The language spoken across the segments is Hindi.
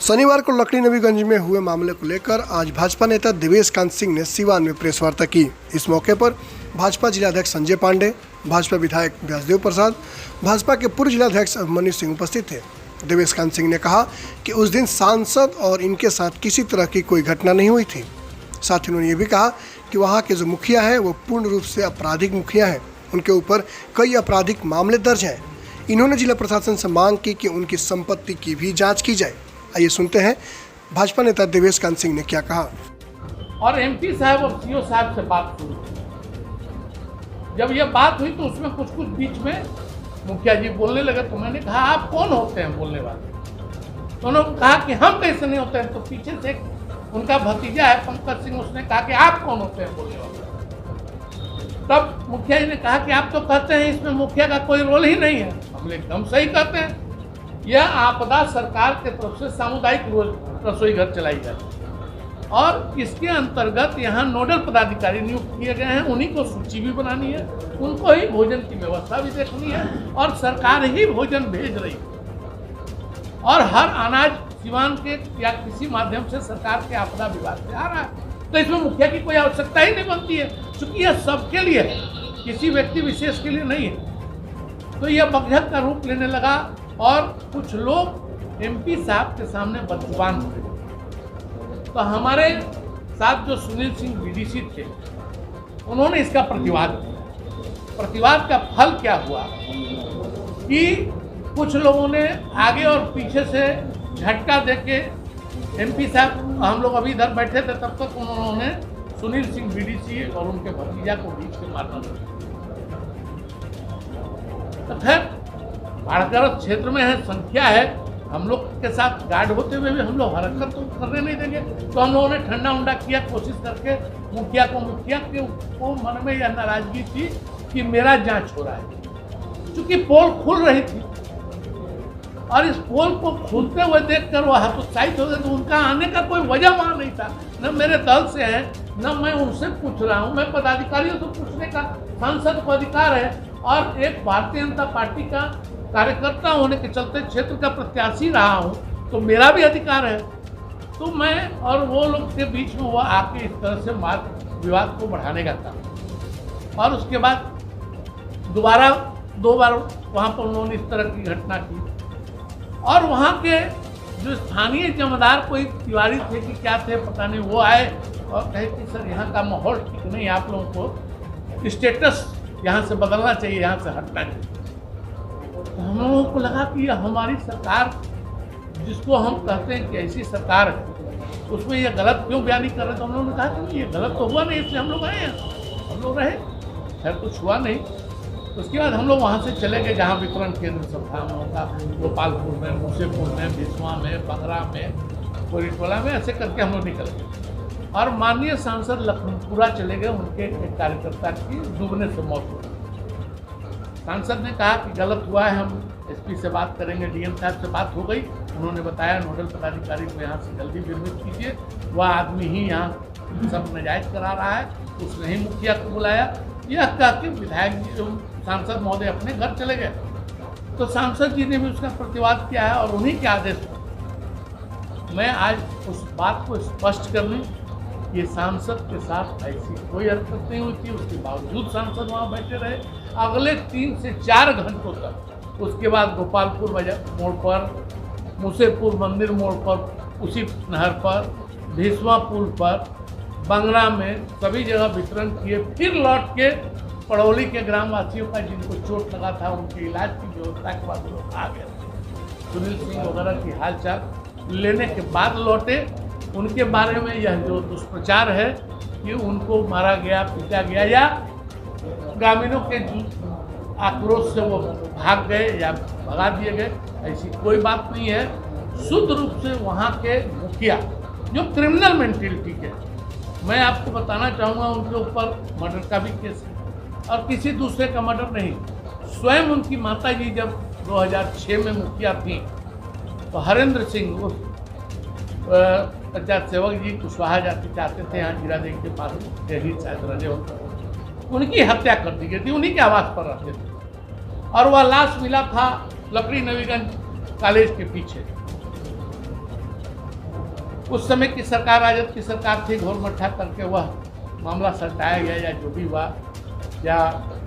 शनिवार को लकड़ी नवीगंज में हुए मामले को लेकर आज भाजपा नेता देवेश कांत सिंह ने सिवान में प्रेस वार्ता की। इस मौके पर भाजपा जिलाध्यक्ष संजय पांडे, भाजपा विधायक व्यासदेव प्रसाद, भाजपा के पूर्व जिलाध्यक्ष अभिमन्यु सिंह उपस्थित थे। देवेश कांत सिंह ने कहा कि उस दिन सांसद और इनके साथ किसी तरह की कोई घटना नहीं हुई थी। साथ ही उन्होंने ये भी कहा कि वहाँ के जो मुखिया है वो पूर्ण रूप से आपराधिक मुखिया हैं, उनके ऊपर कई आपराधिक मामले दर्ज हैं। इन्होंने जिला प्रशासन से मांग की कि उनकी संपत्ति की भी जांच की जाए। आइए सुनते हैं भाजपा नेता देवेश कांत सिंह ने क्या कहा। और एमपी साहब और सीओ साहब से बात हुई। जब ये बात हुई तो उसमें कुछ बीच में मुखिया जी बोलने लगे, तो मैंने कहा आप कौन होते हैं बोलने वाले। तो उन्होंने कहा कि हम कैसे नहीं होते हैं। तो पीछे से उनका भतीजा है पंकज सिंह, उसने कहा कि आप कौन होते हैं बोलने वाले। तब मुखिया जी ने कहा कि आप तो कहते हैं इसमें मुखिया का कोई रोल ही नहीं है। हम एकदम सही कहते हैं। यह आपदा सरकार के तरफ से सामुदायिक रसोई घर चलाई जाती है और इसके अंतर्गत यहाँ नोडल पदाधिकारी नियुक्त किए गए हैं। उन्हीं को सूची भी बनानी है, उनको ही भोजन की व्यवस्था भी देखनी है और सरकार ही भोजन भेज रही है। और हर अनाज सिवान के या किसी माध्यम से सरकार के आपदा विभाग से आ रहा है, तो इसमें मुखिया की कोई आवश्यकता ही नहीं बनती है, क्योंकि यह सबके लिए है, किसी व्यक्ति विशेष के लिए नहीं है। तो यह बकझक का रूप लेने लगा और कुछ लोग एमपी साहब के सामने बदजुबान हुए। तो हमारे साथ जो सुनील सिंह बीडीसी थे, उन्होंने इसका प्रतिवाद किया। प्रतिवाद का फल क्या हुआ कि कुछ लोगों ने आगे और पीछे से झटका देके एमपी साहब, हम लोग अभी इधर बैठे थे तब तक उन्होंने सुनील सिंह बीडीसी और उनके भतीजा को बीच से मारना शुरू। तो खैर बाढ़ग्रस्त क्षेत्र में है, संख्या है, हम लोग के साथ गार्ड होते हुए भी हम लोग हरकत तो करने नहीं देंगे। तो हम लोगों ने ठंडा उंडा किया, कोशिश करके मुखिया को मन में यह नाराजगी थी कि मेरा जांच हो रहा है। क्योंकि पोल खुल रही थी और इस पोल को खुलते हुए देखकर वो हतोत्साहित हो गए। तो उनका आने का कोई वजह वहाँ नहीं था, न मेरे दल से है न मैं उनसे पूछ रहा हूँ। मैं पदाधिकारियों से पूछने का सांसद को अधिकार है और एक भारतीय जनता पार्टी का कार्यकर्ता होने के चलते क्षेत्र का प्रत्याशी रहा हूँ, तो मेरा भी अधिकार है। तो मैं और वो लोग के बीच में वो आके इस तरह से विवाद को बढ़ाने का काम, और उसके बाद दोबारा 2 बार वहाँ पर उन्होंने इस तरह की घटना की। और वहाँ के जो स्थानीय जमींदार कोई तिवारी थे कि क्या थे पता नहीं, वो आए और कहे कि सर यहाँ का माहौल ठीक नहीं, आप लोगों को स्टेटस यहाँ से बदलना चाहिए, यहाँ से हटना चाहिए। तो हम लोगों को लगा कि यह हमारी सरकार, जिसको हम कहते हैं कि ऐसी सरकार है, उसमें यह गलत क्यों बयानी कर रहे। तो हम लोगों ने कहा कि ये गलत तो हुआ नहीं, इसलिए हम लोग आए हैं, हम लोग रहे, खैर कुछ हुआ नहीं। उसके बाद हम लोग वहाँ से चले गए जहाँ वितरण केंद्र सब था, हम लोगों का गोपालपुर में, मूसेपुर में, भिसवा में, बंगरा में, कोरिटोला में, ऐसे करके हम लोग निकल गए और माननीय सांसद लखनपुरा चले गए। उनके एक कार्यकर्ता की डूबने से मौत हो गई। सांसद ने कहा कि गलत हुआ है, हम एसपी से बात करेंगे। डीएम साहब से बात हो गई, उन्होंने बताया नोडल पदाधिकारी को यहाँ से जल्दी विरमित कीजिए, वह आदमी ही यहाँ सब नाजायज करा रहा है। उसने ही मुखिया को बुलाया। यह कह के विधायक जी जो सांसद महोदय अपने घर चले गए। तो सांसद जी ने भी उसका प्रतिवाद किया है और उन्हीं के आदेश पर मैं आज उस बात को स्पष्ट करने, ये सांसद के साथ ऐसी कोई हरकत नहीं हुई थी। उसके बावजूद सांसद वहाँ बैठे रहे अगले 3 से 4 घंटों तक। उसके बाद गोपालपुर मोड़ पर, मूसेपुर मंदिर मोड़ पर, उसी नहर पर, भिसवा पुल पर, बंगरा में, सभी जगह वितरण किए। फिर लौट के पड़ौली के ग्रामवासियों का जिनको चोट लगा था उनके इलाज की व्यवस्था के बाद लोग आ गए। सुनील सिंह वगैरह की हालचाल लेने के बाद लौटे। उनके बारे में यह जो दुष्प्रचार है कि उनको मारा गया, पीटा गया या ग्रामीणों के आक्रोश से वो भाग गए या भगा दिए गए, ऐसी कोई बात नहीं है। शुद्ध रूप से वहाँ के मुखिया जो क्रिमिनल मेंटेलिटी के, मैं आपको बताना चाहूँगा उनके ऊपर मर्डर का भी केस है और किसी दूसरे का मर्डर नहीं। स्वयं उनकी माता जी जब 2006 में मुखिया थी तो हरेंद्र सिंह वो पंचायत सेवक जी कुशवाहा जाति चाहते थे, यहाँ जीरा देवी के पास डेहरी शायद रहे होते, उनकी हत्या कर दी गई थी। उन्हीं के आवास पर रहते थे और वह लाश मिला था लकड़ी नवीगंज कॉलेज के पीछे। उस समय की सरकार, राजद की सरकार थी, घोर मट्ठा करके वह मामला सटाया गया, या जो भी हुआ, या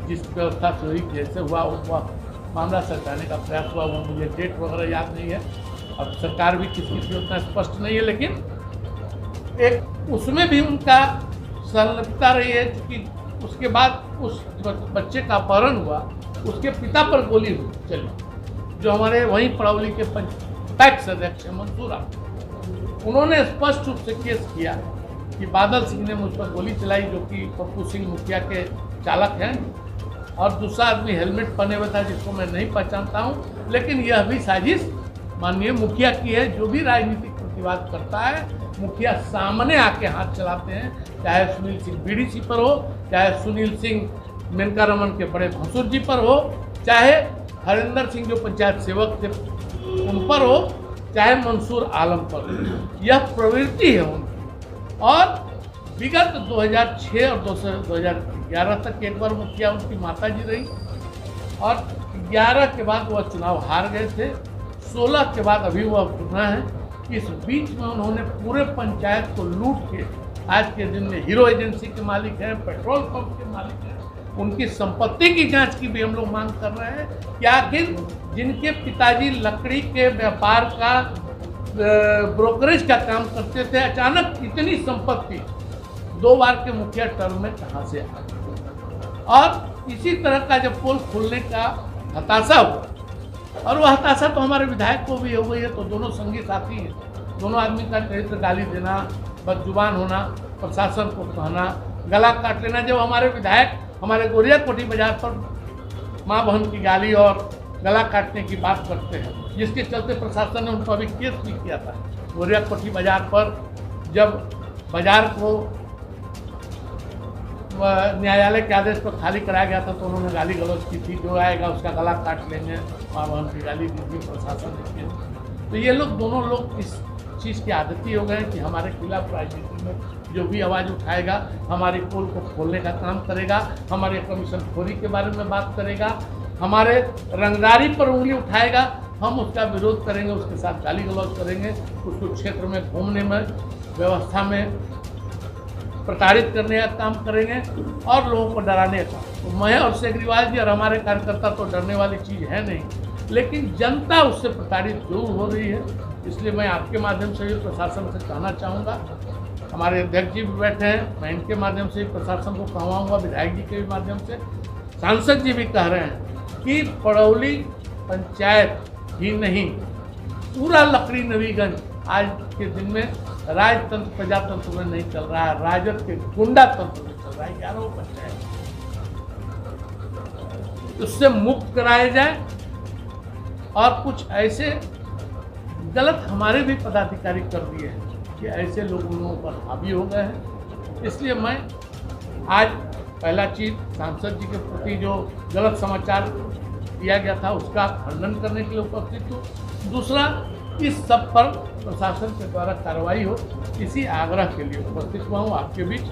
जिस व्यवस्था से हुई, जैसे हुआ वह मामला सटाने का प्रयास हुआ, वो मुझे डेट वगैरह याद नहीं है। अब सरकार भी किसी उतना स्पष्ट नहीं है, लेकिन एक उसमें भी उनका संलिप्तता रही है, क्योंकि उसके बाद उस बच्चे का अपहरण हुआ, उसके पिता पर गोली चली, जो हमारे वहीं पड़ौली के पैक्स अध्यक्ष हैं मंसूर आलम, उन्होंने स्पष्ट रूप से केस किया कि बादल सिंह ने मुझ पर गोली चलाई, जो कि पप्पू सिंह मुखिया के चालक हैं, और दूसरा आदमी हेलमेट पहने हुआ था जिसको मैं नहीं पहचानता हूँ। लेकिन यह भी साजिश माननीय मुखिया की है। जो भी राजनीतिक प्रतिवाद करता है, मुखिया सामने आके हाथ चलाते हैं, चाहे सुनील सिंह बीडीसी पर हो, चाहे सुनील सिंह मेनका रमन के बड़े भसुर जी पर हो, चाहे हरिंदर सिंह जो पंचायत सेवक थे उन पर हो, चाहे मंसूर आलम पर हो। यह प्रवृत्ति है उनकी। और विगत 2006 और 2011 तक एक बार मुखिया उनकी माता जी रही, और 11 के बाद वह चुनाव हार गए थे। 16 के बाद अभी वह पुनः है। इस बीच में उन्होंने पूरे पंचायत को लूट के आज के दिन में हीरो एजेंसी के मालिक हैं, पेट्रोल पंप के मालिक हैं, उनकी संपत्ति की जांच की भी हम लोग मांग कर रहे हैं कि आखिर जिनके पिताजी लकड़ी के व्यापार का ब्रोकरेज का काम करते थे, अचानक इतनी संपत्ति 2 बार के मुखिया टर्म में कहाँ से आ गई। और इसी तरह का जब पोल खुलने का हताशा हुआ, और वह हताशा तो हमारे विधायक को भी हो गई है, तो दोनों संगी साथी हैं, दोनों आदमी का चरित्र गाली देना, बदजुबान होना, प्रशासन को कहना, गला काट लेना। जब हमारे विधायक हमारे गोरिया कोठी बाजार पर माँ बहन की गाली और गला काटने की बात करते हैं, जिसके चलते प्रशासन ने उनको अभी केस भी किया था। गोरिया कोठी बाजार पर जब बाजार को न्यायालय के आदेश पर खाली कराया गया था, तो उन्होंने गाली गलौज की थी, जो आएगा उसका गला काट लेंगे, माँ बहन की गाली दी थी प्रशासन ने। तो ये लोग दोनों लोग इस चीज़ के आदती हो गए कि हमारे खिलाफ राजनीति में जो भी आवाज़ उठाएगा, हमारी पोल को खोलने का काम करेगा, हमारे कमीशन खोरी के बारे में बात करेगा, हमारे रंगदारी पर उंगली उठाएगा, हम उसका विरोध करेंगे, उसके साथ गाली गलौज करेंगे, उसको क्षेत्र में घूमने में, व्यवस्था में प्रताड़ित करने का काम करेंगे, और लोगों को डराने का। तो मैं और सेग्रीवाल जी और हमारे कार्यकर्ता तो डरने वाली चीज़ है नहीं, लेकिन जनता उससे प्रताड़ित जरूर हो रही है। इसलिए मैं आपके माध्यम से भी प्रशासन से कहना चाहूँगा, हमारे अध्यक्ष जी भी बैठे हैं, मैं इनके माध्यम से भी प्रशासन को कहवाऊँगा, विधायक जी के भी माध्यम से, सांसद जी भी कह रहे हैं कि पड़ौली पंचायत ही नहीं, पूरा लकड़ी नवीगंज आज के दिन में राजतंत्र प्रजातंत्र में नहीं चल रहा है, राजद के गुंडा तंत्र में चल रहा है। 11 पंचायत उससे मुक्त कराए जाए, और कुछ ऐसे गलत हमारे भी पदाधिकारी कर दिए हैं कि ऐसे लोगों पर हावी हो गए हैं। इसलिए मैं आज पहला चीज़ सांसद जी के प्रति जो गलत समाचार दिया गया था उसका खंडन करने के लिए उपस्थित हूँ। दूसरा, इस सब पर प्रशासन के द्वारा कार्रवाई हो, इसी आग्रह के लिए उपस्थित हुआ हूँ आपके बीच।